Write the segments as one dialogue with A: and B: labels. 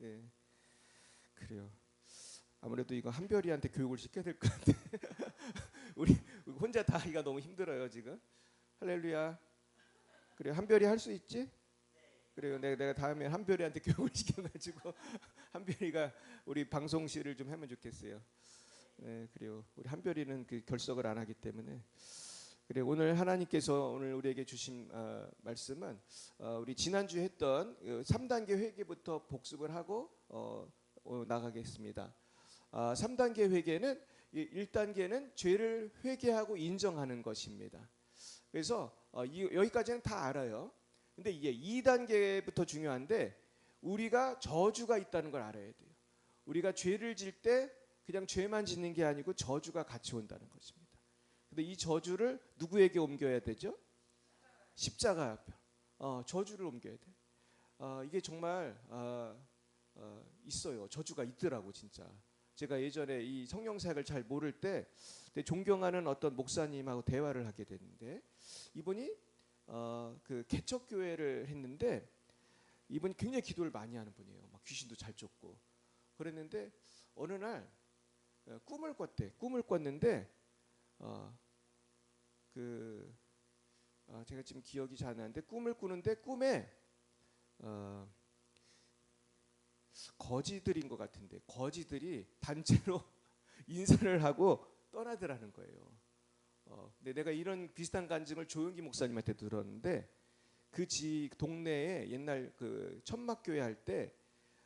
A: 예, 그래요. 아무래도 이거 한별이한테 교육을 시켜야 될 것 같아. 우리 혼자 다 하기가 너무 힘들어요 지금. 할렐루야. 그래 한별이 할 수 있지? 그래요. 내가 다음에 한별이한테 교육을 시켜가지고 한별이가 우리 방송실을 좀 하면 좋겠어요. 네, 그래요. 우리 한별이는 그 결석을 안 하기 때문에. 그래 오늘 하나님께서 오늘 우리에게 주신 말씀은 우리 지난주 했던 3단계 회개부터 복습을 하고 나가겠습니다. 3단계 회개는 1단계는 죄를 회개하고 인정하는 것입니다. 그래서 여기까지는 다 알아요. 근데 이게 2단계부터 중요한데 우리가 저주가 있다는 걸 알아야 돼요. 우리가 죄를 질 때 그냥 죄만 짓는 게 아니고 저주가 같이 온다는 것입니다. 근데 이 저주를 누구에게 옮겨야 되죠? 십자가 앞에 저주를 옮겨야 돼. 이게 정말 있어요. 저주가 있더라고 진짜. 제가 예전에 이 성령 사역을 잘 모를 때 존경하는 어떤 목사님하고 대화를 하게 됐는데 이분이 그 개척 교회를 했는데 이분이 굉장히 기도를 많이 하는 분이에요. 막 귀신도 잘 쫓고 그랬는데 어느 날 꿈을 꿨대. 꿈을 꿨는데 제가 지금 기억이 잘 안 나는데 꿈을 꾸는데 꿈에 거지들인 것 같은데 거지들이 단체로 인사를 하고 떠나더라는 거예요. 근데 내가 이런 비슷한 간증을 조용기 목사님한테 들었는데 그 동네에 옛날 그 천막교회 할 때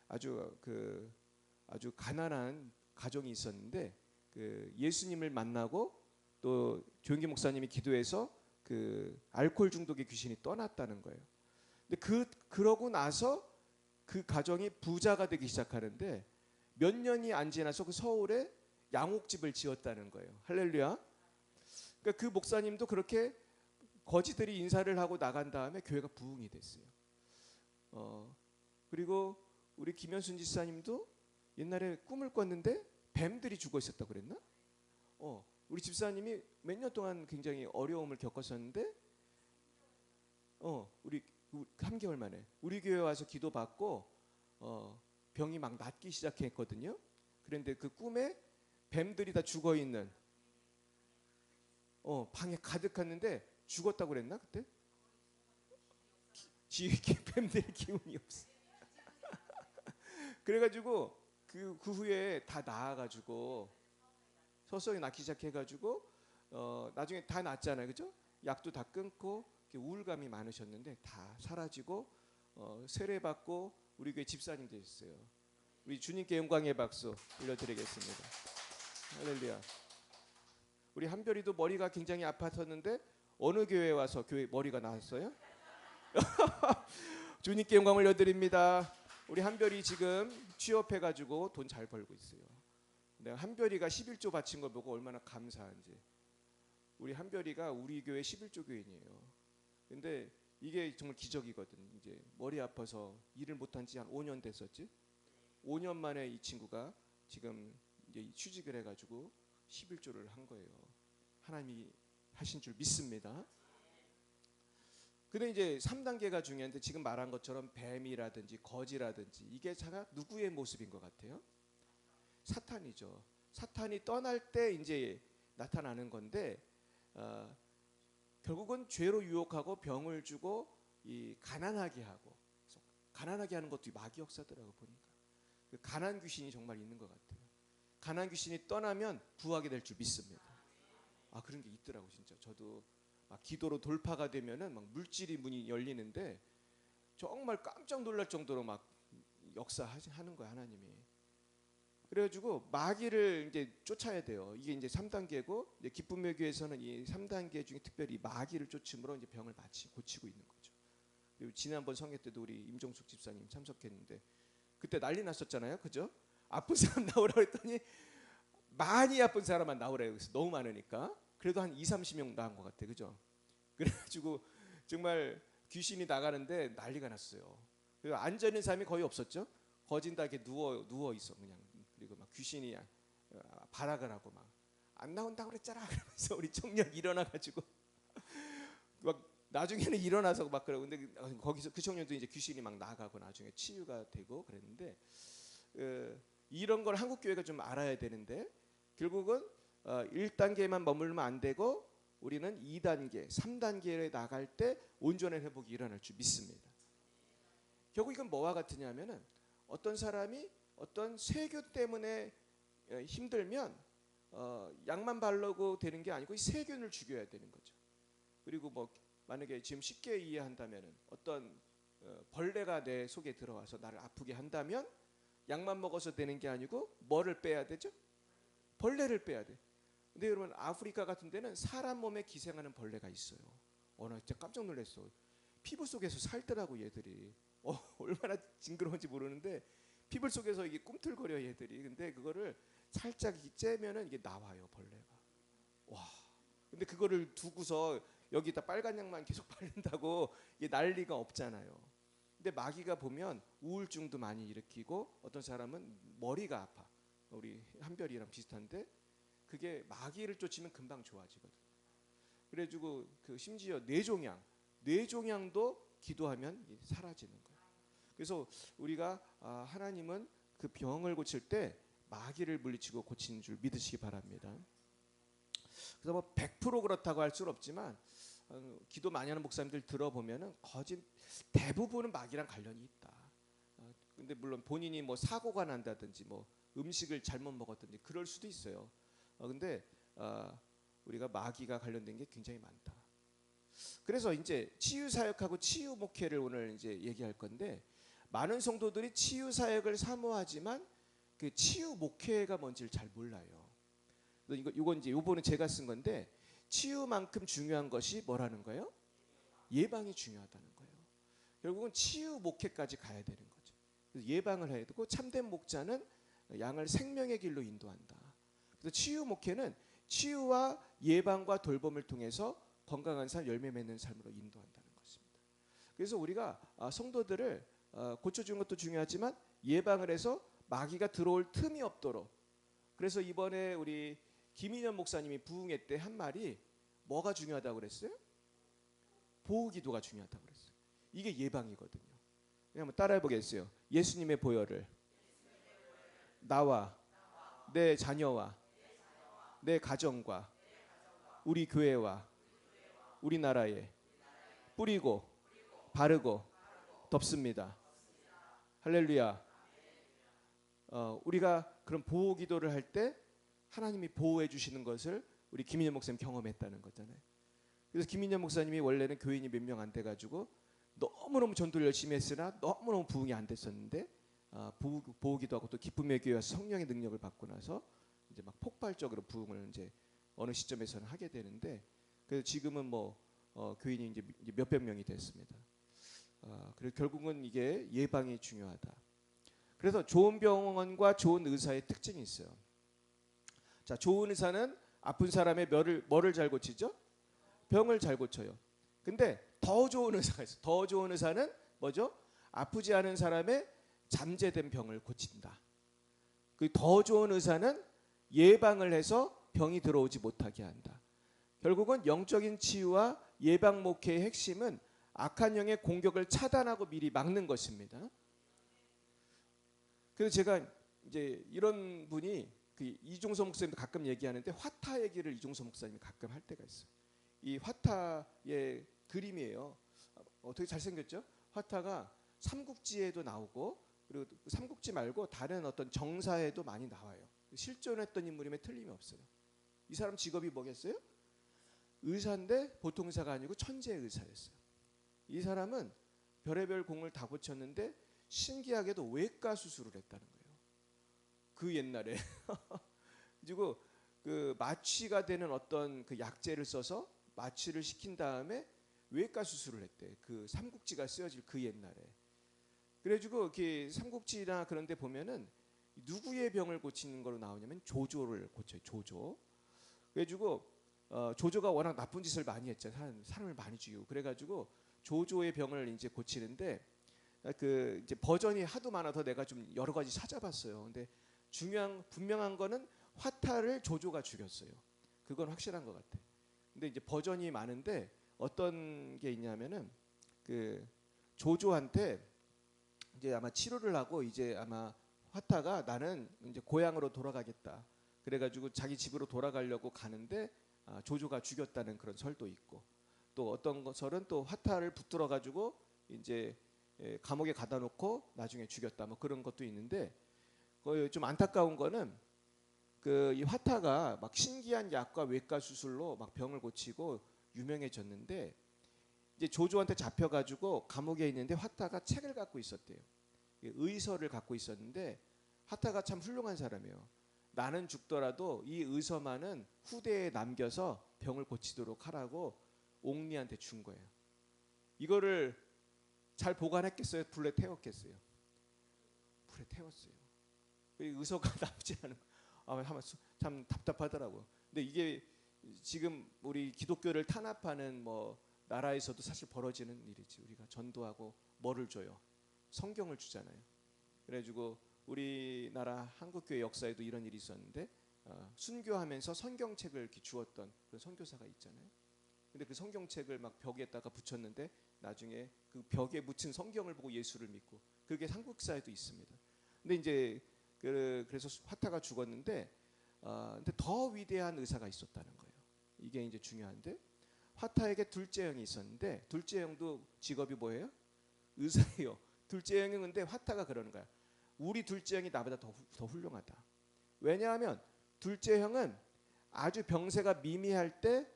A: 아주 가난한 가정이 있었는데 그 예수님을 만나고 또 조용기 목사님이 기도해서 그 알코올 중독의 귀신이 떠났다는 거예요. 근데 그러고 나서 그 가정이 부자가 되기 시작하는데 몇 년이 안 지나서 그 서울에 양옥집을 지었다는 거예요. 할렐루야. 그러니까 그 목사님도 그렇게 거지들이 인사를 하고 나간 다음에 교회가 부흥이 됐어요. 그리고 우리 김현순 집사님도 옛날에 꿈을 꿨는데 뱀들이 죽어 있었다고 그랬나? 우리 집사님이 몇 년 동안 굉장히 어려움을 겪었었는데 우리 3개월 만에 우리 교회 와서 기도받고 병이 막 낫기 시작했거든요. 그런데 그 꿈에 뱀들이 다 죽어 있는 방에 가득했는데 죽었다고 그랬나 그때? 뱀들의 기운이 없어. 그래가지고 그 후에 다 나아가지고 서서히 낫기 시작해가지고 나중에 다 낫잖아요, 그죠? 약도 다 끊고 우울감이 많으셨는데 다 사라지고 세례받고 우리 교회 집사님 되셨어요. 우리 주님께 영광의 박수 올려드리겠습니다. 할렐루야. 우리 한별이도 머리가 굉장히 아팠었는데 어느 교회에 와서 교회 머리가 나았어요? 주님께 영광 올려드립니다. 우리 한별이 지금 취업해가지고 돈 잘 벌고 있어요. 내가 한별이가 11조 바친 걸 보고 얼마나 감사한지. 우리 한별이가 우리 교회 11조 교인이에요. 근데 이게 정말 기적이거든. 이제 머리 아파서 일을 못한 지 한 5년 됐었지. 5년 만에 이 친구가 지금 이제 취직을 해가지고 11조를 한 거예요. 하나님이 하신 줄 믿습니다. 근데 이제 3단계가 중요한데 지금 말한 것처럼 뱀이라든지 거지라든지 이게 제가 누구의 모습인 것 같아요? 사탄이죠. 사탄이 떠날 때 이제 나타나는 건데 결국은 죄로 유혹하고 병을 주고 이 가난하게 하고 가난하게 하는 것도 마귀 역사더라고 보니까 그 가난 귀신이 정말 있는 것 같아요. 가난 귀신이 떠나면 부하게 될 줄 믿습니다. 그런 게 있더라고 진짜. 저도 막 기도로 돌파가 되면은 막 물질이 문이 열리는데 정말 깜짝 놀랄 정도로 막 역사하는 거야 하나님이. 그래가지고 마귀를 이제 쫓아야 돼요. 이게 이제 3단계고 이제 기쁨의 교회에서는 이 3단계 중에 특별히 마귀를 쫓음으로 이제 병을 고치고 있는 거죠. 그리고 지난번 성회 때도 우리 임종숙 집사님 참석했는데 그때 난리 났었잖아요, 그죠? 아픈 사람 나오라고 했더니 많이 아픈 사람만 나오래요. 그래서 너무 많으니까 그래도 한 2-30명 나온 것 같아, 그죠? 그래가지고 정말 귀신이 나가는데 난리가 났어요. 그리고 앉아 있는 사람이 거의 없었죠. 거진 다 이렇게 누워 있어 그냥. 그리고 막 귀신이 발악을 하고 막 안 나온다고 그랬잖아. 그러면서 우리 청년 일어나가지고 막 나중에는 일어나서 막 그러고 근데 거기서 그 청년도 이제 귀신이 막 나가고 나중에 치유가 되고 그랬는데 이런 걸 한국 교회가 좀 알아야 되는데 결국은 1단계만 머물면 안 되고 우리는 2단계, 3단계에 나갈 때 온전한 회복이 일어날 줄 믿습니다. 결국 이건 뭐와 같으냐면은 어떤 사람이 어떤 세균 때문에 힘들면 약만 바르고 되는 게 아니고 이 세균을 죽여야 되는 거죠. 그리고 뭐 만약에 지금 쉽게 이해한다면은 어떤 벌레가 내 속에 들어와서 나를 아프게 한다면 약만 먹어서 되는 게 아니고 뭐를 빼야 되죠? 벌레를 빼야 돼. 근데 여러분 아프리카 같은 데는 사람 몸에 기생하는 벌레가 있어요. 나 진짜 깜짝 놀랐어. 피부 속에서 살더라고 얘들이. 얼마나 징그러운지 모르는데 피부 속에서 이게 꿈틀거려 얘들이. 근데 그거를 살짝 째면은 이게 나와요 벌레가. 와. 근데 그거를 두고서 여기다 빨간 약만 계속 바른다고 이게 난리가 없잖아요. 근데 마귀가 보면 우울증도 많이 일으키고 어떤 사람은 머리가 아파. 우리 한별이랑 비슷한데 그게 마귀를 쫓으면 금방 좋아지거든. 그래가지고 심지어 뇌종양도 기도하면 사라지는 거예요. 그래서 우리가 하나님은 그 병을 고칠 때 마귀를 물리치고 고치는 줄 믿으시기 바랍니다. 그래서 뭐 100% 그렇다고 할 수는 없지만 기도 많이 하는 목사님들 들어보면은 거진 대부분은 마귀랑 관련이 있다. 근데 물론 본인이 뭐 사고가 난다든지 뭐 음식을 잘못 먹었든지 그럴 수도 있어요. 근데 우리가 마귀가 관련된 게 굉장히 많다. 그래서 이제 치유 사역하고 치유 목회를 오늘 이제 얘기할 건데 많은 성도들이 치유 사역을 사모하지만 그 치유 목회가 뭔지를 잘 몰라요. 이건 이제 요번에 제가 쓴 건데 치유만큼 중요한 것이 뭐라는 거예요? 예방이 중요하다는 거예요. 결국은 치유 목회까지 가야 되는 거죠. 그래서 예방을 해야 되고 참된 목자는 양을 생명의 길로 인도한다. 그래서 치유 목회는 치유와 예방과 돌봄을 통해서 건강한 삶, 열매 맺는 삶으로 인도한다는 것입니다. 그래서 우리가 성도들을 고쳐주는 것도 중요하지만 예방을 해서 마귀가 들어올 틈이 없도록. 그래서 이번에 우리 김인현 목사님이 부흥회 때 한 말이 뭐가 중요하다고 그랬어요? 보호기도가 중요하다고 그랬어요. 이게 예방이거든요. 한번 따라해 보겠어요. 예수님의 보혈을 나와 내 자녀와 내 가정과 우리 교회와 우리나라에 뿌리고 바르고 덮습니다. 할렐루야. 우리가 그런 보호 기도를 할 때 하나님이 보호해 주시는 것을 우리 김인현 목사님 경험했다는 거잖아요. 그래서 김인현 목사님이 원래는 교인이 몇 명 안 돼가지고 너무너무 전도를 열심히 했으나 너무너무 부흥이 안 됐었는데 보호 기도하고 또 기쁨의 교회 와서 성령의 능력을 받고 나서 이제 막 폭발적으로 부흥을 이제 어느 시점에서는 하게 되는데 그래서 지금은 뭐 교인이 이제 몇백 명이 됐습니다. 그래서 결국은 이게 예방이 중요하다. 그래서 좋은 병원과 좋은 의사의 특징이 있어요. 자, 좋은 의사는 아픈 사람의 뭐를 잘 고치죠? 병을 잘 고쳐요. 근데 더 좋은 의사가 있어요. 더 좋은 의사는 뭐죠? 아프지 않은 사람의 잠재된 병을 고친다. 그 더 좋은 의사는 예방을 해서 병이 들어오지 못하게 한다. 결국은 영적인 치유와 예방 목회의 핵심은 악한 영의 공격을 차단하고 미리 막는 것입니다. 그래서 제가 이제 이런 분이 이종서 목사님도 가끔 얘기하는데 화타 얘기를 이종서 목사님이 가끔 할 때가 있어요. 이 화타의 그림이에요. 되게 잘생겼죠? 화타가 삼국지에도 나오고 그리고 삼국지 말고 다른 어떤 정사에도 많이 나와요. 실존했던 인물임에 틀림이 없어요. 이 사람 직업이 뭐겠어요? 의사인데 보통 의사가 아니고 천재 의사였어요. 이 사람은 별의별 공을 다 고쳤는데 신기하게도 외과 수술을 했다는 거예요. 그 옛날에 그리고 그 마취가 되는 어떤 그 약재를 써서 마취를 시킨 다음에 외과 수술을 했대. 그 삼국지가 쓰여질 그 옛날에. 그래가지고 이렇게 삼국지나 그런 데 보면은 누구의 병을 고치는 거로 나오냐면 조조를 고쳐요. 조조. 그래가지고 조조가 워낙 나쁜 짓을 많이 했잖아요. 사람을 많이 죽이고. 그래가지고 조조의 병을 이제 고치는데 그 이제 버전이 하도 많아서 내가 좀 여러 가지 찾아봤어요. 근데 분명한 거는 화타를 조조가 죽였어요. 그건 확실한 것 같아. 근데 이제 버전이 많은데 어떤 게 있냐면은 그 조조한테 이제 아마 치료를 하고 이제 아마 화타가 나는 이제 고향으로 돌아가겠다. 그래가지고 자기 집으로 돌아가려고 가는데 조조가 죽였다는 그런 설도 있고, 또 어떤 설은 또 화타를 붙들어가지고 이제 감옥에 가다 놓고 나중에 죽였다. 뭐 그런 것도 있는데, 거의 좀 안타까운 거는 그 이 화타가 막 신기한 약과 외과 수술로 막 병을 고치고 유명해졌는데, 이제 조조한테 잡혀가지고 감옥에 있는데 화타가 책을 갖고 있었대요. 의서를 갖고 있었는데 화타가 참 훌륭한 사람이에요. 나는 죽더라도 이 의서만은 후대에 남겨서 병을 고치도록 하라고 옥리한테 준 거예요. 이거를 잘 보관했겠어요? 불에 태웠겠어요? 불에 태웠어요. 의서가 나오지 않은 참 답답하더라고. 근데 이게 지금 우리 기독교를 탄압하는 뭐 나라에서도 사실 벌어지는 일이지. 우리가 전도하고 뭐를 줘요? 성경을 주잖아요. 그래가지고 우리나라 한국교회 역사에도 이런 일이 있었는데, 순교하면서 성경책을 이렇게 주었던 그런 선교사가 있잖아요. 근데 그 성경책을 막 벽에다가 붙였는데 나중에 그 벽에 묻힌 성경을 보고 예수를 믿고, 그게 한국사에도 있습니다. 근데 이제 그래서 화타가 죽었는데, 근데 더 위대한 의사가 있었다는 거예요. 이게 이제 중요한데, 화타에게 둘째 형이 있었는데 둘째 형도 직업이 뭐예요? 의사예요. 둘째 형은 근데 화타가 그러는 거야. 우리 둘째 형이 나보다 더 훌륭하다. 왜냐하면 둘째 형은 아주 병세가 미미할 때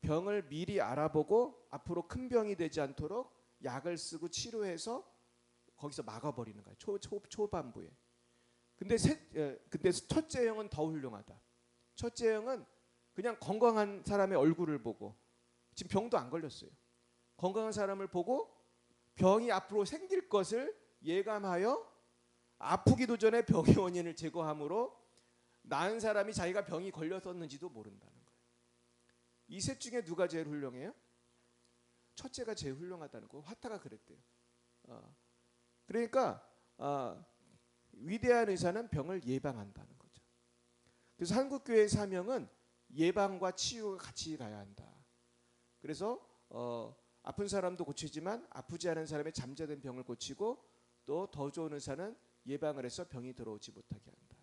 A: 병을 미리 알아보고 앞으로 큰 병이 되지 않도록 약을 쓰고 치료해서 거기서 막아버리는 거야. 초반부에. 근데 첫째 형은 더 훌륭하다. 첫째 형은 그냥 건강한 사람의 얼굴을 보고, 지금 병도 안 걸렸어요. 건강한 사람을 보고 병이 앞으로 생길 것을 예감하여 아프기도 전에 병의 원인을 제거함으로 나은 사람이 자기가 병이 걸렸었는지도 모른다는 거예요. 이 셋 중에 누가 제일 훌륭해요? 첫째가 제일 훌륭하다는 거. 화타가 그랬대요. 그러니까 위대한 의사는 병을 예방한다는 거죠. 그래서 한국교회의 사명은 예방과 치유가 같이 가야 한다. 그래서 아픈 사람도 고치지만 아프지 않은 사람의 잠재된 병을 고치고, 또 더 좋은 의사는 예방을 해서 병이 들어오지 못하게 한다.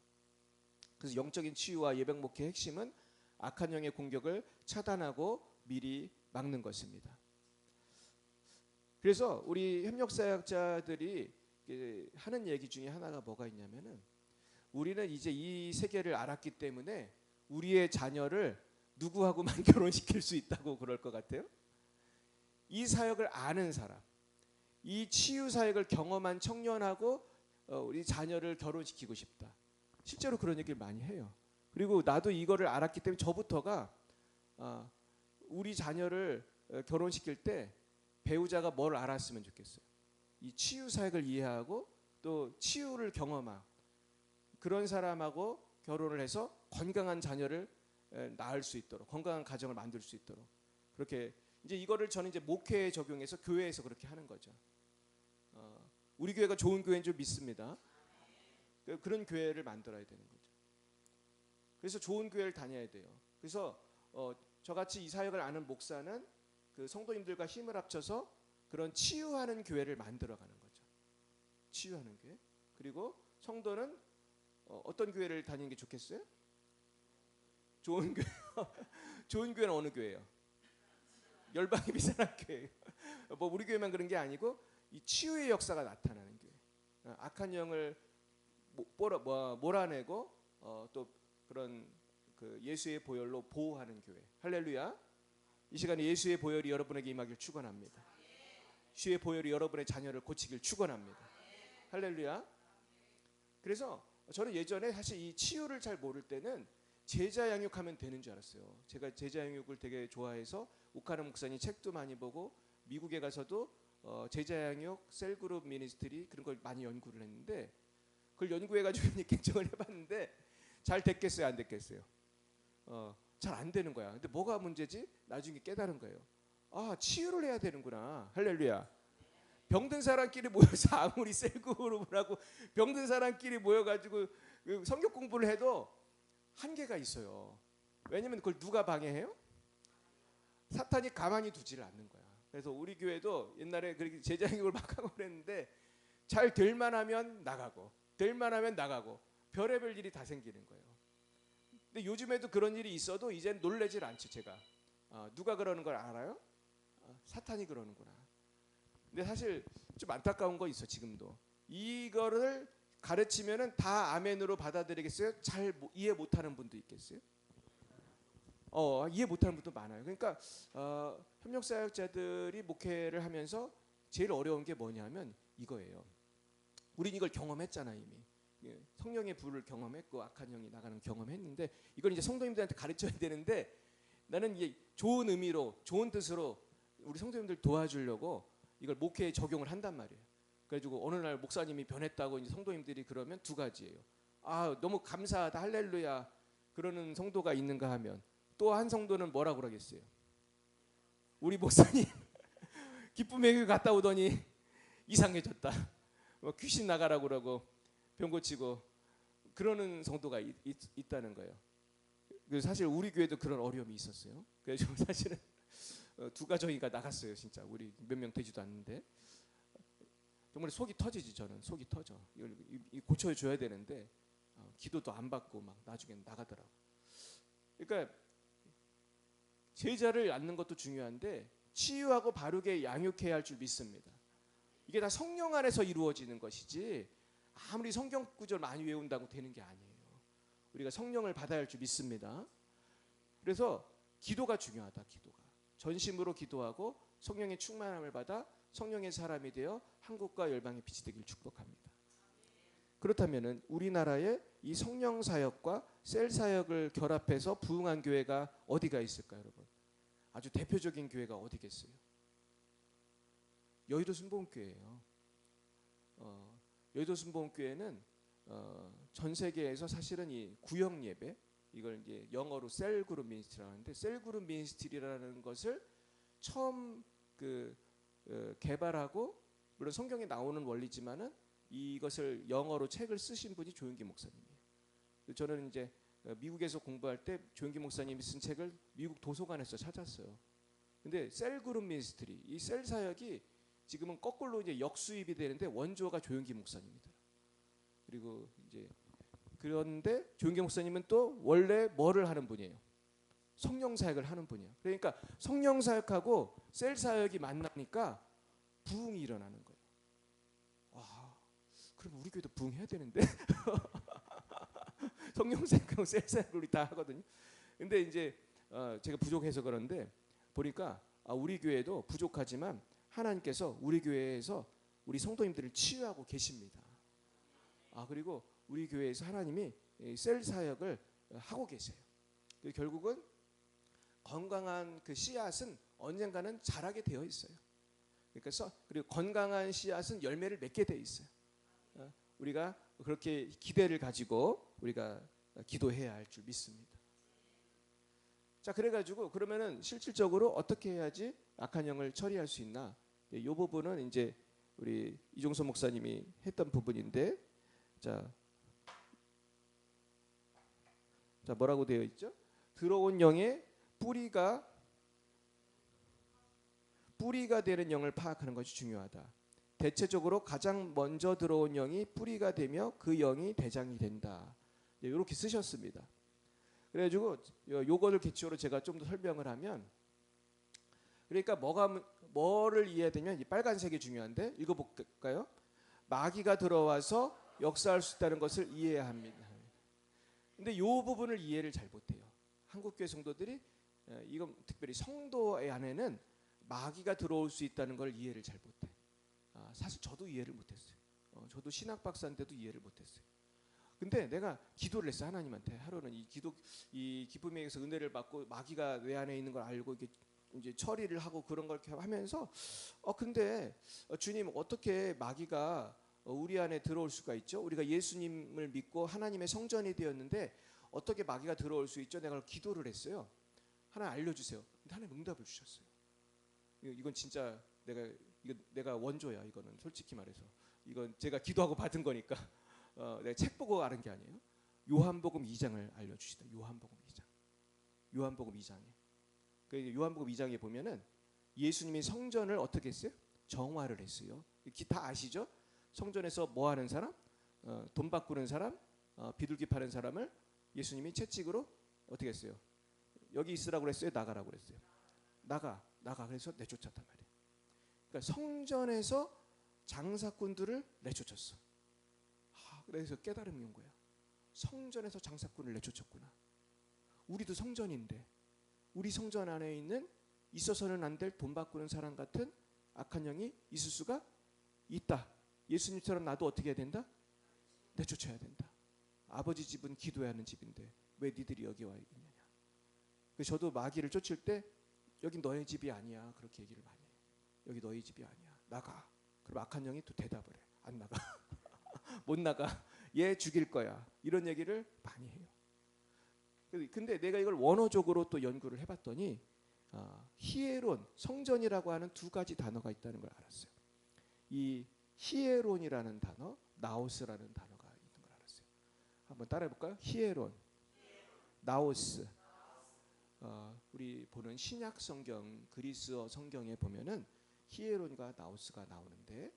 A: 그래서 영적인 치유와 예방 목회의 핵심은 악한 영의 공격을 차단하고 미리 막는 것입니다. 그래서 우리 협력사역자들이 하는 얘기 중에 하나가 뭐가 있냐면은, 우리는 이제 이 세계를 알았기 때문에 우리의 자녀를 누구하고만 결혼시킬 수 있다고 그럴 것 같아요. 이 사역을 아는 사람, 이 치유 사역을 경험한 청년하고 우리 자녀를 결혼시키고 싶다. 실제로 그런 얘기를 많이 해요. 그리고 나도 이거를 알았기 때문에 저부터가 우리 자녀를 결혼시킬 때 배우자가 뭘 알았으면 좋겠어요. 이 치유 사역을 이해하고 또 치유를 경험한 그런 사람하고 결혼을 해서 건강한 자녀를 낳을 수 있도록, 건강한 가정을 만들 수 있도록, 그렇게 이제 이거를 저는 이제 목회에 적용해서 교회에서 그렇게 하는 거죠. 우리 교회가 좋은 교회인 줄 믿습니다. 그런 교회를 만들어야 되는 거죠. 그래서 좋은 교회를 다녀야 돼요. 그래서 저같이 이 사역을 아는 목사는 그 성도님들과 힘을 합쳐서 그런 치유하는 교회를 만들어가는 거죠. 치유하는 교회. 그리고 성도는 어떤 교회를 다니는 게 좋겠어요? 좋은 교회. 좋은 교회는 어느 교회예요? 열방이 비싼 교회. 뭐 우리 교회만 그런 게 아니고 이 치유의 역사가 나타나는 교회. 악한 영을 몰아내고 또 그런 그 예수의 보혈로 보호하는 교회. 할렐루야. 이 시간에 예수의 보혈이 여러분에게 임하길 축원합니다. 주의 보혈이 여러분의 자녀를 고치길 축원합니다. 할렐루야. 그래서 저는 예전에 사실 이 치유를 잘 모를 때는 제자 양육하면 되는 줄 알았어요. 제가 제자 양육을 되게 좋아해서 우카르 목사님 책도 많이 보고 미국에 가서도 제자 양육, 셀그룹 미니스트리 그런 걸 많이 연구를 했는데, 그걸 연구해가지고 결정을 해봤는데 잘 됐겠어요, 안 됐겠어요? 잘 안 되는 거야. 근데 뭐가 문제지? 나중에 깨달은 거예요. 아, 치유를 해야 되는구나. 할렐루야. 병든 사람끼리 모여서 아무리 셀그룹을 하고 병든 사람끼리 모여가지고 성경 공부를 해도 한계가 있어요. 왜냐면 그걸 누가 방해해요? 사탄이 가만히 두지를 않는 거야. 그래서 우리 교회도 옛날에 그렇게 제자교육을 막 하고 그랬는데 잘 될 만하면 나가고 될 만하면 나가고 별의별 일이 다 생기는 거예요. 근데 요즘에도 그런 일이 있어도 이젠 놀라질 않죠. 제가 누가 그러는 걸 알아요? 사탄이 그러는구나. 근데 사실 좀 안타까운 거 있어. 지금도 이거를 가르치면은 다 아멘으로 받아들이겠어요? 잘 이해 못하는 분도 있겠어요? 이해 못하는 분도 많아요. 그러니까 협력사역자들이 목회를 하면서 제일 어려운 게 뭐냐면 이거예요. 우린 이걸 경험했잖아 이미. 성령의 불을 경험했고 악한 영이 나가는 경험했는데 이걸 이제 성도님들한테 가르쳐야 되는데 나는 이게 좋은 의미로 좋은 뜻으로 우리 성도님들 도와주려고 이걸 목회에 적용을 한단 말이에요. 그래가지고 어느 날 목사님이 변했다고 이제 성도님들이 그러면 두 가지예요. 너무 감사하다 할렐루야 그러는 성도가 있는가 하면 또 한 성도는 뭐라 그러겠어요? 우리 목사님 기쁨의 교회 갔다 오더니 이상해졌다. 귀신 나가라고 그러고 병 고치고 그러는 성도가 있다는 거예요. 그래서 사실 우리 교회도 그런 어려움이 있었어요. 그래서 사실은 두 가정이가 나갔어요. 진짜 우리 몇 명 되지도 않는데 정말 속이 터지지. 저는 속이 터져. 이걸 고쳐줘야 되는데 기도도 안 받고 막 나중엔 나가더라고. 그러니까 제자를 낳는 것도 중요한데 치유하고 바르게 양육해야 할 줄 믿습니다. 이게 다 성령 안에서 이루어지는 것이지 아무리 성경 구절 많이 외운다고 되는 게 아니에요. 우리가 성령을 받아야 할 줄 믿습니다. 그래서 기도가 중요하다. 기도가 전심으로 기도하고 성령의 충만함을 받아 성령의 사람이 되어 한국과 열방의 빛이 되길 축복합니다. 그렇다면은 우리나라에 이 성령 사역과 셀 사역을 결합해서 부흥한 교회가 어디가 있을까요, 여러분? 아주 대표적인 교회가 어디겠어요? 여의도 순복음교회예요. 여의도 순복음교회는 전 세계에서 사실은 이 구역 예배 이걸 이제 영어로 셀 그룹 미니스트리라고 하는데 셀 그룹 미니스트리라는 것을 처음 개발하고 물론 성경에 나오는 원리지만은 이것을 영어로 책을 쓰신 분이 조용기 목사님이에요. 저는 이제 미국에서 공부할 때 조용기 목사님이 쓴 책을 미국 도서관에서 찾았어요. 근데 셀 그룹 미니스트리 이 셀 사역이 지금은 거꾸로 이제 역수입이 되는데 원조가 조용기 목사님이더라. 그리고 이제 그런데 조용기 목사님은 또 원래 뭐를 하는 분이에요? 성령 사역을 하는 분이에요. 그러니까 성령 사역하고 셀 사역이 만나니까 부흥이 일어나는 거예요. 그럼 우리 교회도 부흥해야 되는데 성령 사역하고 셀 사역을 우리 다 하거든요. 근데 이제 제가 부족해서 그런데 보니까 우리 교회도 부족하지만 하나님께서 우리 교회에서 우리 성도님들을 치유하고 계십니다. 그리고 우리 교회에서 하나님이 셀 사역을 하고 계세요. 결국은 건강한 그 씨앗은 언젠가는 자라게 되어 있어요. 그리고 건강한 씨앗은 열매를 맺게 되어 있어요. 우리가 그렇게 기대를 가지고 우리가 기도해야 할 줄 믿습니다. 자, 그래가지고 그러면은 실질적으로 어떻게 해야지 악한 영을 처리할 수 있나? 이 부분은 이제 우리 이종선 목사님이 했던 부분인데, 자 뭐라고 되어 있죠? 들어온 영의 뿌리가 되는 영을 파악하는 것이 중요하다. 대체적으로 가장 먼저 들어온 영이 뿌리가 되며 그 영이 대장이 된다. 이렇게 쓰셨습니다. 그래가지고 요거를 기초로 제가 좀 더 설명을 하면, 그러니까 뭐를 이해해야 되면 이 빨간색이 중요한데 읽어볼까요? 마귀가 들어와서 역사할 수 있다는 것을 이해해야 합니다. 근데 이 부분을 이해를 잘 못해요. 한국교회 성도들이 이건 특별히 성도의 안에는 마귀가 들어올 수 있다는 걸 이해를 잘 못해. 사실 저도 이해를 못했어요. 저도 신학 박사인데도 이해를 못했어요. 근데 내가 기도를 했어요. 하나님한테 하루는 이 기쁨에 의해서 은혜를 받고 마귀가 내 안에 있는 걸 알고 이제 처리를 하고 그런 걸 이렇게 하면서 근데 주님 어떻게 마귀가 우리 안에 들어올 수가 있죠? 우리가 예수님을 믿고 하나님의 성전이 되었는데 어떻게 마귀가 들어올 수 있죠? 내가 기도를 했어요. 하나님 알려주세요. 근데 하나님 응답을 주셨어요. 이건 진짜 내가 원조야. 이거는 솔직히 말해서 이건 제가 기도하고 받은 거니까 내가 책 보고 아는 게 아니에요. 요한복음 2장을 알려주시다. 요한복음 2장에 요한복음 2장에 보면은 예수님이 성전을 어떻게 했어요? 정화를 했어요. 다 아시죠? 성전에서 뭐 하는 사람? 돈 바꾸는 사람, 비둘기 파는 사람을 예수님이 채찍으로 어떻게 했어요? 여기 있으라고 그랬어요? 나가라고 그랬어요? 나가. 그래서 내쫓았단 말이에요. 그러니까 성전에서 장사꾼들을 내쫓았어. 그래서 깨달음이 온 거야. 성전에서 장사꾼을 내쫓았구나. 우리도 성전인데 우리 성전 안에 있는 있어서는 안 될 돈 바꾸는 사람 같은 악한 영이 있을 수가 있다. 예수님처럼 나도 어떻게 해야 된다? 내쫓아야 된다. 아버지 집은 기도해야 하는 집인데 왜 니들이 여기 와 있느냐. 저도 마귀를 쫓을 때 여기 너의 집이 아니야. 그렇게 얘기를 많이 해요. 여기 너희 집이 아니야. 나가. 그럼 악한 영이 또 대답을 해. 안 나가. 못 나가. 얘 죽일 거야. 이런 얘기를 많이 해요. 근데 내가 이걸 원어적으로 또 연구를 해봤더니 히에론, 성전이라고 하는 두 가지 단어가 있다는 걸 알았어요. 이 히에론이라는 단어, 나오스라는 단어가 있는 걸 알았어요. 한번 따라해볼까요? 히에론, 나오스. 우리 보는 신약 성경, 그리스어 성경에 보면은 히에론과 나오스가 나오는데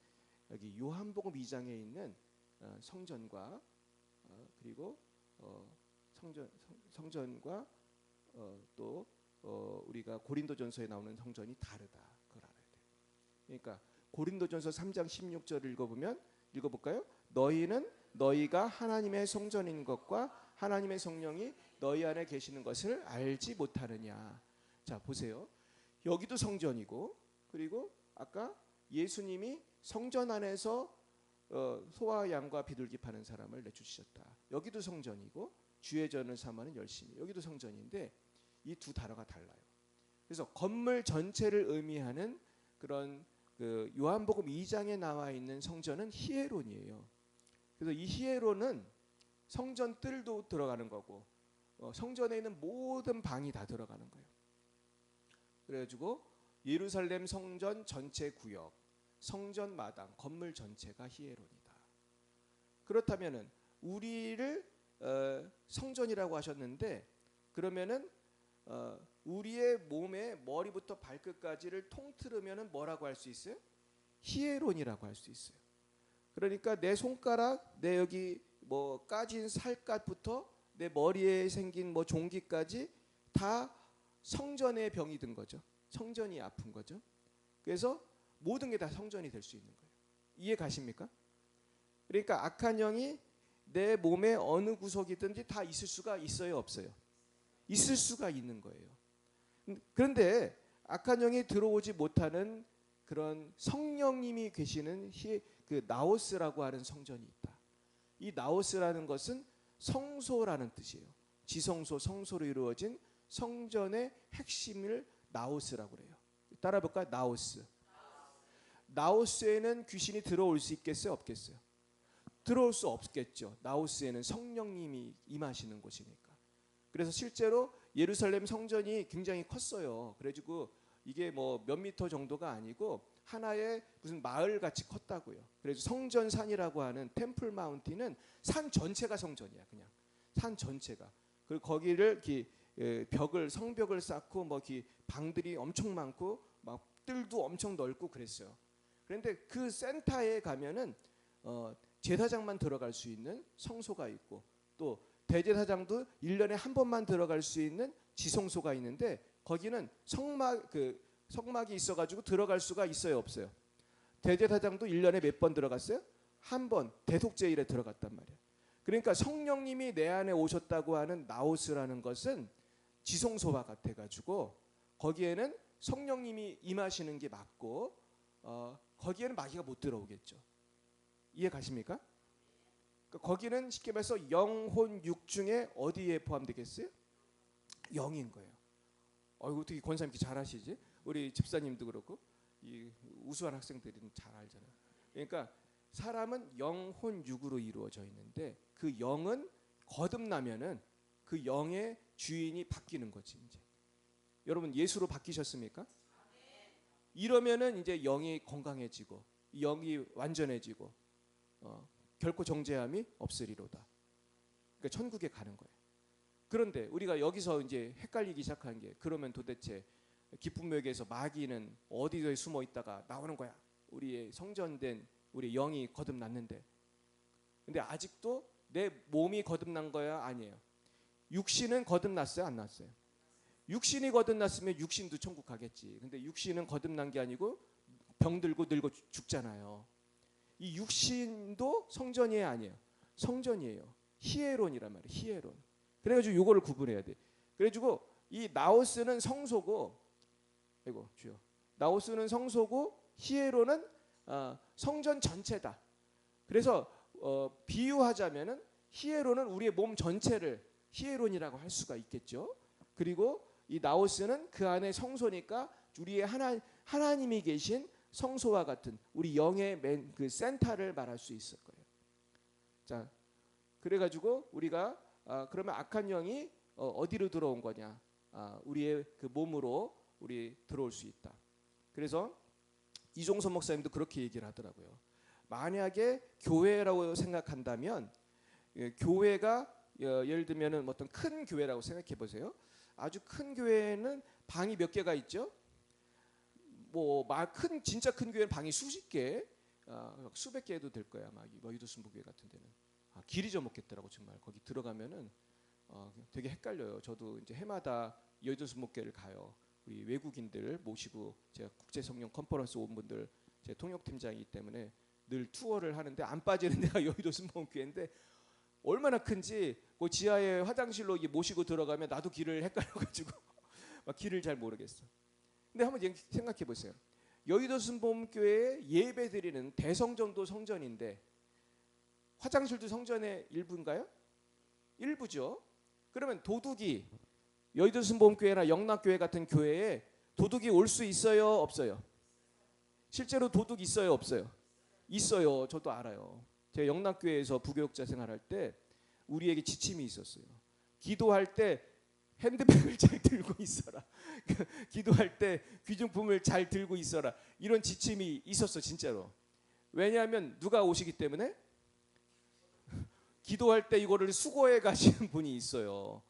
A: 여기 요한복음 2장에 있는 성전과 그리고 성전과 또 우리가 고린도전서에 나오는 성전이 다르다. 그걸 알아야 돼요. 그러니까 고린도전서 3장 16절을 읽어볼까요? 너희는 너희가 하나님의 성전인 것과 하나님의 성령이 너희 안에 계시는 것을 알지 못하느냐. 자, 보세요. 여기도 성전이고 그리고 아까 예수님이 성전 안에서 소와 양과 비둘기 파는 사람을 내쫓으셨다. 여기도 성전이고 주의 전을 삼아는 열심히. 여기도 성전인데 이 두 단어가 달라요. 그래서 건물 전체를 의미하는 그런 그 요한복음 2장에 나와 있는 성전은 히에론이에요. 그래서 이 히에론은 성전 뜰도 들어가는 거고 성전에 있는 모든 방이 다 들어가는 거예요. 그래가지고 예루살렘 성전 전체 구역, 성전 마당, 건물 전체가 히에론이다. 그렇다면은 우리를 성전이라고 하셨는데 그러면은 우리의 몸의 머리부터 발끝까지를 통틀으면은 뭐라고 할 수 있어요? 히에론이라고 할 수 있어요. 그러니까 내 손가락, 내 여기 뭐 까진 살갗부터 내 머리에 생긴 뭐 종기까지 다 성전의 병이 든 거죠. 성전이 아픈 거죠. 그래서 모든 게 다 성전이 될 수 있는 거예요. 이해 가십니까? 그러니까 악한 영이 내 몸의 어느 구석이든지 다 있을 수가 있어요, 없어요? 있을 수가 있는 거예요. 그런데 악한 영이 들어오지 못하는 그런 성령님이 계시는 그 나오스라고 하는 성전이 있다. 이 나오스라는 것은 성소라는 뜻이에요. 지성소, 성소로 이루어진 성전의 핵심을 나오스라고 그래요. 따라볼까요? 나오스. 나오스에는 귀신이 들어올 수 있겠어요? 없겠어요? 들어올 수 없겠죠. 나오스에는 성령님이 임하시는 곳이니까. 그래서 실제로 예루살렘 성전이 굉장히 컸어요. 그래가지고 이게 뭐 몇 미터 정도가 아니고 하나의 무슨 마을 같이 컸다고요. 그래서 성전산이라고 하는 템플 마운틴은 산 전체가 성전이야. 그냥 산 전체가. 그리고 거기를 벽을 성벽을 쌓고 뭐 방들이 엄청 많고 막 뜰도 엄청 넓고 그랬어요. 그런데 그 센터에 가면은 제사장만 들어갈 수 있는 성소가 있고 또 대제사장도 1년에 한 번만 들어갈 수 있는 지성소가 있는데 거기는 성막이 있어가지고 들어갈 수가 있어요, 없어요? 대제사장도 1년에 몇 번 들어갔어요? 한 번, 대속제일에 들어갔단 말이에요. 그러니까 성령님이 내 안에 오셨다고 하는 나오스라는 것은 지성소와 같아가지고 거기에는 성령님이 임하시는 게 맞고 거기에는 마귀가 못 들어오겠죠. 이해 가십니까? 거기는 쉽게 말해서 영혼 육 중에 어디에 포함되겠어요? 영인 거예요. 어떻게 권사님 이렇게 잘하시지? 우리 집사님도 그렇고 이 우수한 학생들은 잘 알잖아요. 그러니까 사람은 영혼 육으로 이루어져 있는데 그 영은 거듭나면은 그 영의 주인이 바뀌는 거지 이제. 여러분 예수로 바뀌셨습니까? 이러면은 이제 영이 건강해지고 영이 완전해지고 결코 정죄함이 없으리로다. 그러니까 천국에 가는 거예요. 그런데 우리가 여기서 이제 헷갈리기 시작한 게 그러면 도대체 기쁨 묘기에서 마귀는 어디에 숨어 있다가 나오는 거야? 우리의 성전된 우리 영이 거듭났는데 근데 아직도 내 몸이 거듭난 거야? 아니에요. 육신은 거듭났어요? 안 났어요? 육신이 거듭났으면 육신도 천국 가겠지. 근데 육신은 거듭난 게 아니고 병들고 늙어 죽잖아요. 이 육신도 성전이에요? 아니에요? 성전이에요. 히에론이란 말이에요. 히에론. 그래가지고 요거를 구분해야 돼. 그래가지고 이 나오스는 성소고, 아이고 주여, 나오스는 성소고 히에론은 성전 전체다. 그래서 비유하자면은 히에론은 우리의 몸 전체를 히에론이라고 할 수가 있겠죠. 그리고 이 나오스는 그 안에 성소니까 우리의 하나님이 계신 성소와 같은 우리 영의 그 센터를 말할 수 있을 거예요. 자, 그래가지고 우리가 그러면 악한 영이 어디로 들어온 거냐? 우리의 그 몸으로 우리 들어올 수 있다. 그래서 이종섭 목사님도 그렇게 얘기를 하더라고요. 만약에 교회라고 생각한다면 교회가 예를 들면은 어떤 큰 교회라고 생각해 보세요. 아주 큰 교회는 방이 몇 개가 있죠? 진짜 큰 교회는 방이 수십 개, 수백 개 해도 될 거야. 막 여의도 순복교회 같은 데는 길이 좀 없겠더라고 정말. 거기 들어가면은 되게 헷갈려요. 저도 이제 해마다 여의도 순복교회를 가요. 우리 외국인들 모시고 제가 국제 성령 컨퍼런스 온 분들 제 통역팀장이기 때문에 늘 투어를 하는데 안 빠지는 데가 여의도 순복교회인데 얼마나 큰지 그 지하에 화장실로 모시고 들어가면 나도 길을 헷갈려가지고 막 길을 잘 모르겠어. 근데 한번 생각해 보세요. 여의도 순복음교회에 예배드리는 대성전도 성전인데 화장실도 성전의 일부인가요? 일부죠. 그러면 도둑이 여의도 순복음교회나 영락교회 같은 교회에 도둑이 올 수 있어요? 없어요? 실제로 도둑 있어요? 없어요? 있어요. 저도 알아요. 제가 영락교회에서 부교육자 생활할 때 우리에게 지침이 있었어요. 기도할 때 핸드백을 잘 들고 있어라. 기도할 때 귀중품을 잘 들고 있어라. 이런 지침이 있었어 진짜로. 왜냐하면 누가 오시기 때문에 기도할 때 이거를 수거해 가시는 분이 있어요.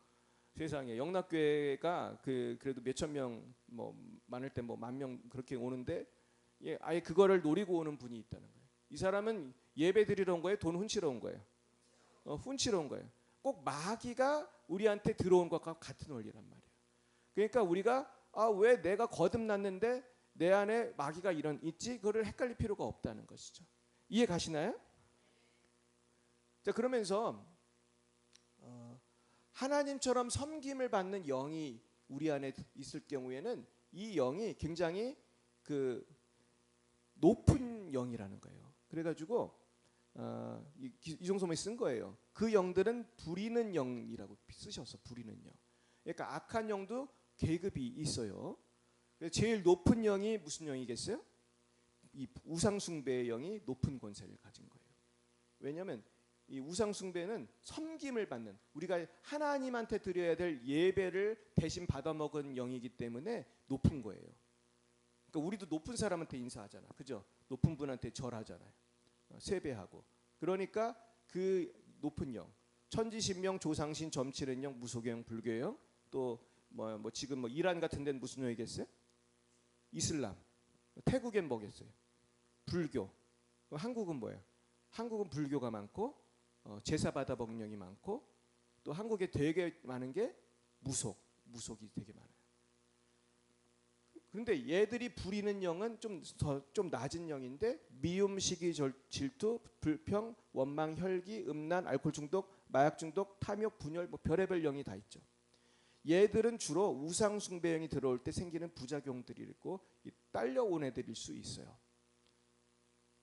A: 세상에 영락교회가 그래도 몇천 명 많을 때 만 명 그렇게 오는데 아예 그거를 노리고 오는 분이 있다는 거예요. 이 사람은 예배 드리러 온 거예요? 돈 훔치러 온 거예요? 훔치러 온 거예요. 꼭 마귀가 우리한테 들어온 것과 같은 원리란 말이에요. 그러니까 우리가 왜 내가 거듭났는데 내 안에 마귀가 있지? 그거를 헷갈릴 필요가 없다는 것이죠. 이해 가시나요? 자, 그러면서 하나님처럼 섬김을 받는 영이 우리 안에 있을 경우에는 이 영이 굉장히 그 높은 영이라는 거예요. 그래가지고 이종소문이 쓴 거예요. 그 영들은 부리는 영이라고 쓰셔서 부리는 영. 그러니까 악한 영도 계급이 있어요. 제일 높은 영이 무슨 영이겠어요? 이 우상숭배의 영이 높은 권세를 가진 거예요. 왜냐하면 이 우상숭배는 섬김을 받는 우리가 하나님한테 드려야 될 예배를 대신 받아먹은 영이기 때문에 높은 거예요. 그러니까 우리도 높은 사람한테 인사하잖아, 그죠? 높은 분한테 절하잖아요. 세배하고. 그러니까 그 높은 영, 천지신명, 조상신, 점치는 영, 무속영, 불교영, 또 지금 이란 같은 데는 무슨 영이겠어요? 이슬람. 태국엔 뭐겠어요? 불교. 한국은 뭐예요? 한국은 불교가 많고 제사 받아 먹는 영이 많고 또 한국에 되게 많은 게 무속이 되게 많아요. 그런데 얘들이 부리는 영은 좀 낮은 영인데 미움, 시기, 질투, 불평, 원망, 혈기, 음란, 알코올 중독, 마약 중독, 탐욕, 분열, 별의별 영이 다 있죠. 얘들은 주로 우상 숭배영이 들어올 때 생기는 부작용들이 있고 딸려온 애들일 수 있어요.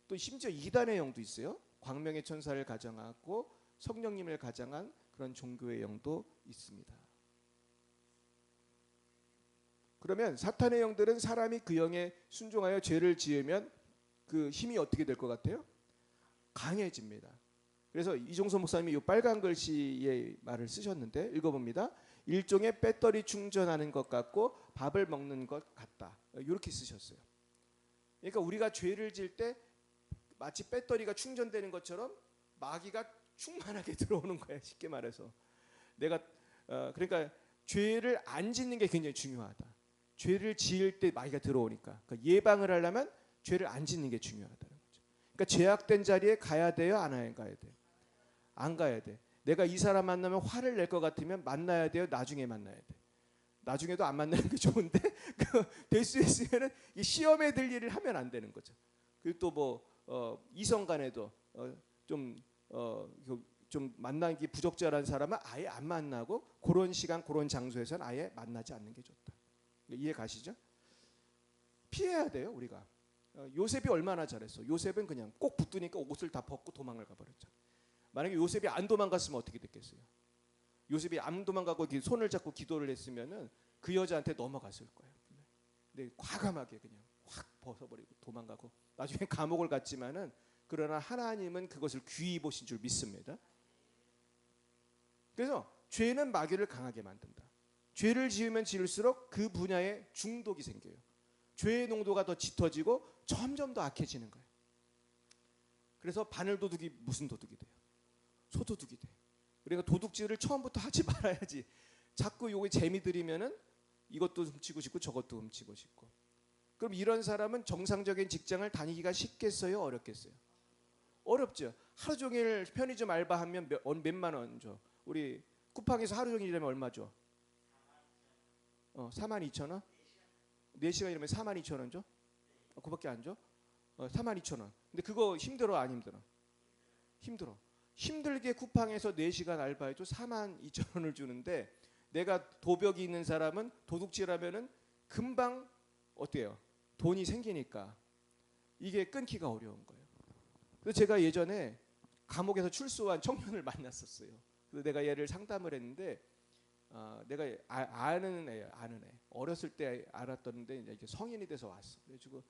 A: 또 심지어 이단의 영도 있어요. 광명의 천사를 가정하고 성령님을 가정한 그런 종교의 영도 있습니다. 그러면 사탄의 영들은 사람이 그 영에 순종하여 죄를 지으면 그 힘이 어떻게 될 것 같아요? 강해집니다. 그래서 이종서 목사님이 이 빨간 글씨의 말을 쓰셨는데 읽어봅니다. 일종의 배터리 충전하는 것 같고 밥을 먹는 것 같다. 이렇게 쓰셨어요. 그러니까 우리가 죄를 지을 때 마치 배터리가 충전되는 것처럼 마귀가 충만하게 들어오는 거야. 쉽게 말해서 그러니까 죄를 안 짓는 게 굉장히 중요하다. 죄를 지을 때 마귀가 들어오니까 그러니까 예방을 하려면 죄를 안 짓는 게 중요하다는 거죠. 그러니까 죄악된 자리에 가야 돼요, 안 가야 돼요? 안 가야 돼. 내가 이 사람 만나면 화를 낼 것 같으면 만나야 돼요? 나중에 만나야 돼? 나중에도 안 만나는 게 좋은데 될 수 있으면은 이 시험에 들 일을 하면 안 되는 거죠. 그리고 또 뭐 이성 간에도 좀 만나기 부적절한 사람은 아예 안 만나고 그런 시간 그런 장소에서는 아예 만나지 않는 게 좋다. 이해 가시죠? 피해야 돼요 우리가. 요셉이 얼마나 잘했어. 요셉은 그냥 꼭 붙으니까 옷을 다 벗고 도망을 가버렸죠. 만약에 요셉이 안 도망갔으면 어떻게 됐겠어요? 요셉이 안 도망가고 손을 잡고 기도를 했으면은 그 여자한테 넘어갔을 거예요. 근데 과감하게 그냥 확 벗어버리고 도망가고 나중에 감옥을 갔지만은 그러나 하나님은 그것을 귀히 보신 줄 믿습니다. 그래서 죄는 마귀를 강하게 만든다. 죄를 지으면 지을수록 그 분야에 중독이 생겨요. 죄의 농도가 더 짙어지고 점점 더 악해지는 거예요. 그래서 바늘도둑이 무슨 도둑이 돼요? 소도둑이 돼. 그러니까 도둑질을 처음부터 하지 말아야지. 자꾸 요게 재미 들이면은 이것도 훔치고 싶고 저것도 훔치고 싶고. 그럼 이런 사람은 정상적인 직장을 다니기가 쉽겠어요? 어렵겠어요? 어렵죠. 하루 종일 편의점 알바하면 몇만 원 줘. 우리 쿠팡에서 하루 종일 일하면 얼마 줘? 42,000원? 4시간 일하면 42,000원 줘? 그밖에 안 줘? 42,000원. 근데 그거 힘들어 안 힘들어? 힘들어. 힘들게 쿠팡에서 4시간 알바해도 42,000원을 주는데 내가 도벽이 있는 사람은 도둑질하면은 금방 어때요? 돈이 생기니까 이게 끊기가 어려운 거예요. 그래서 제가 예전에 감옥에서 출소한 청년을 만났었어요. 그래서 내가 얘를 상담을 했는데 내가 아는 애 어렸을 때 알았던데 이제 성인이 돼서 왔어. 그래가지고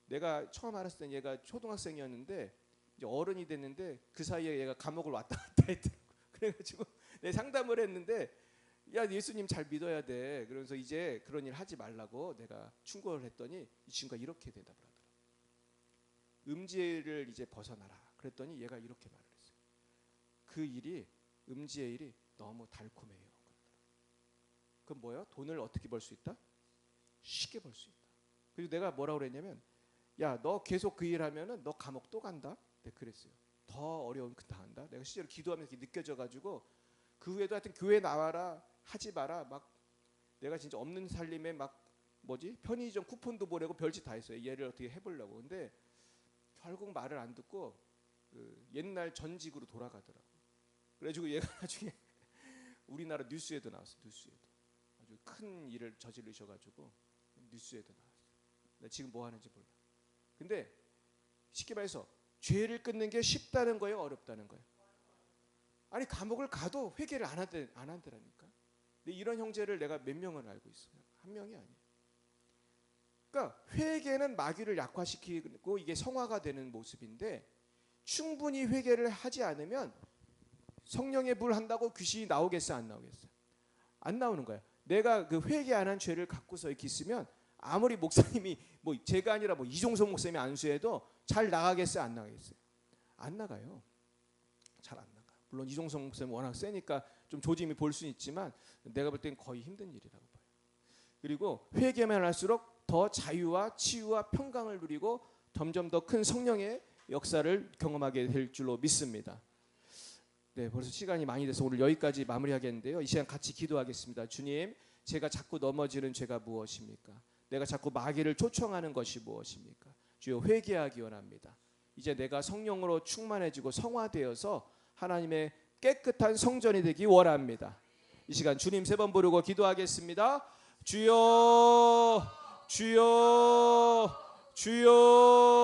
A: 내가 처음 알았을 때 얘가 초등학생이었는데 이제 어른이 됐는데 그 사이에 얘가 감옥을 왔다 갔다 했더라고. 그래가지고 내가 상담을 했는데 야 예수님 잘 믿어야 돼. 그러면서 이제 그런 일 하지 말라고 내가 충고를 했더니 이 친구가 이렇게 대답을 하더라고. 음지를 이제 벗어나라. 그랬더니 얘가 이렇게 말을 했어요. 그 일이 음지의 일이 너무 달콤해요. 그럼 뭐예요? 돈을 어떻게 벌 수 있다? 쉽게 벌 수 있다. 그리고 내가 뭐라고 그랬냐면 야 너 계속 그 일 하면은 너 감옥 또 간다. 내가 그랬어요. 더 어려운 그 당한다. 내가 실제로 기도하면서 느껴져가지고 그 후에도 하여튼 교회 나와라 하지 마라 막 내가 진짜 없는 살림에 막 편의점 쿠폰도 보내고 별짓 다 했어요. 얘를 어떻게 해보려고. 근데 결국 말을 안 듣고 그 옛날 전직으로 돌아가더라고. 그래가지고 얘가 나중에 우리나라 뉴스에도 나왔어. 뉴스에도 아주 큰 일을 저지르셔가지고 뉴스에도 나왔어. 나 지금 뭐 하는지 몰라. 근데 쉽게 말해서 죄를 끊는 게 쉽다는 거예요, 어렵다는 거예요? 아니 감옥을 가도 회개를 안 한다니까. 근데 이런 형제를 내가 몇 명을 알고 있어요. 한 명이 아니에요. 그러니까 회개는 마귀를 약화시키고 이게 성화가 되는 모습인데 충분히 회개를 하지 않으면 성령의 불 한다고 귀신이 나오겠어 안 나오겠어? 안 나오는 거야. 내가 그 회개 안 한 죄를 갖고서 이렇게 있으면 아무리 목사님이 제가 아니라 이종석 목사님이 안수해도 잘 나가겠어요 안 나가겠어요? 안 나가요. 잘 안 나가. 물론 이종석 목사님 워낙 세니까 좀 조짐이 볼 수 있지만 내가 볼 땐 거의 힘든 일이라고 봐요. 그리고 회개만 할수록 더 자유와 치유와 평강을 누리고 점점 더 큰 성령의 역사를 경험하게 될 줄로 믿습니다. 네, 벌써 시간이 많이 돼서 오늘 여기까지 마무리하겠는데요. 이 시간 같이 기도하겠습니다. 주님, 제가 자꾸 넘어지는 죄가 무엇입니까? 내가 자꾸 마귀를 초청하는 것이 무엇입니까? 주여 회개하기 원합니다. 이제 내가 성령으로 충만해지고 성화되어서 하나님의 깨끗한 성전이 되기 원합니다. 이 시간 주님 3번 부르고 기도하겠습니다. 주여, 주여, 주여.